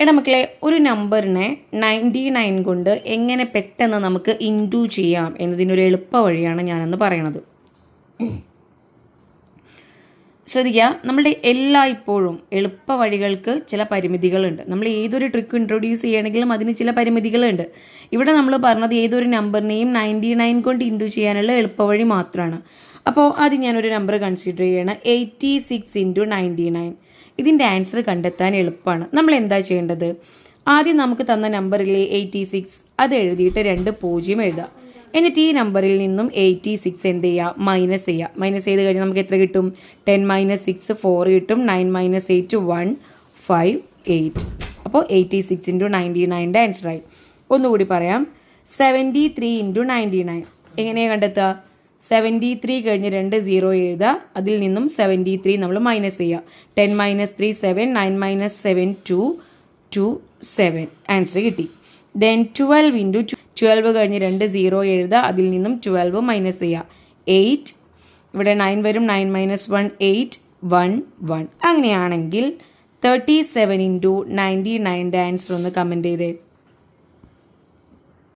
എടാ മക്കളെ, ഒരു നമ്പറിനെ 99 കൊണ്ട് എങ്ങനെ പെട്ടെന്ന് നമുക്ക് ഇൻറ്റു ചെയ്യാം എന്നതിനൊരു എളുപ്പ വഴിയാണ് ഞാനെന്ന് പറയണത്. ശ്രദ്ധിക്കുക, നമ്മളുടെ ഇപ്പോഴും എളുപ്പ വഴികൾക്ക് ചില പരിമിതികളുണ്ട്. നമ്മൾ ഏതൊരു ട്രിക്ക് ഇൻട്രൊഡ്യൂസ് ചെയ്യണമെങ്കിലും അതിന് ചില പരിമിതികളുണ്ട്. ഇവിടെ നമ്മൾ പറഞ്ഞത് ഏതൊരു നമ്പറിനെയും 99 കൊണ്ട് ഇൻറ്റു ചെയ്യാനുള്ള എളുപ്പ വഴി മാത്രമാണ്. അപ്പോൾ ആദ്യം ഞാനൊരു നമ്പർ കൺസിഡർ ചെയ്യണം, 86 × 99. ഇതിൻ്റെ ആൻസർ കണ്ടെത്താൻ എളുപ്പമാണ്. നമ്മൾ എന്താ ചെയ്യേണ്ടത്? ആദ്യം നമുക്ക് തന്ന നമ്പറിലെ 86 അത് എഴുതിയിട്ട് 2 0 എഴുതുക. എന്നിട്ട് ഈ നമ്പറിൽ നിന്നും 86 എന്ത് ചെയ്യുക? മൈനസ് ചെയ്യുക. മൈനസ് ചെയ്ത് കഴിഞ്ഞാൽ നമുക്ക് എത്ര കിട്ടും? 10 - 6 4 കിട്ടും. 9 - 8 1 5 8. അപ്പോൾ 86 × 99ൻ്റെ ആൻസറായി. ഒന്നുകൂടി പറയാം, 73 × 99. എങ്ങനെയാണ് കണ്ടെത്തുക? 73 കഴിഞ്ഞ് 2 0 എഴുതുക. അതിൽ നിന്നും 73 നമ്മൾ മൈനസ് ചെയ്യുക. 10 - 3 7 9 - 7 2 2 7. ആൻസർ കിട്ടി. ദെൻ 12 × 12 കഴിഞ്ഞ് 2 0 എഴുതുക. അതിൽ നിന്നും 12 മൈനസ് ചെയ്യുക. 8. ഇവിടെ 9 വരും. 9 - 1 8 1 1. അങ്ങനെയാണെങ്കിൽ 37 × 99ൻ്റെ ആൻസർ ഒന്ന് കമൻറ്റ് ചെയ്തേ.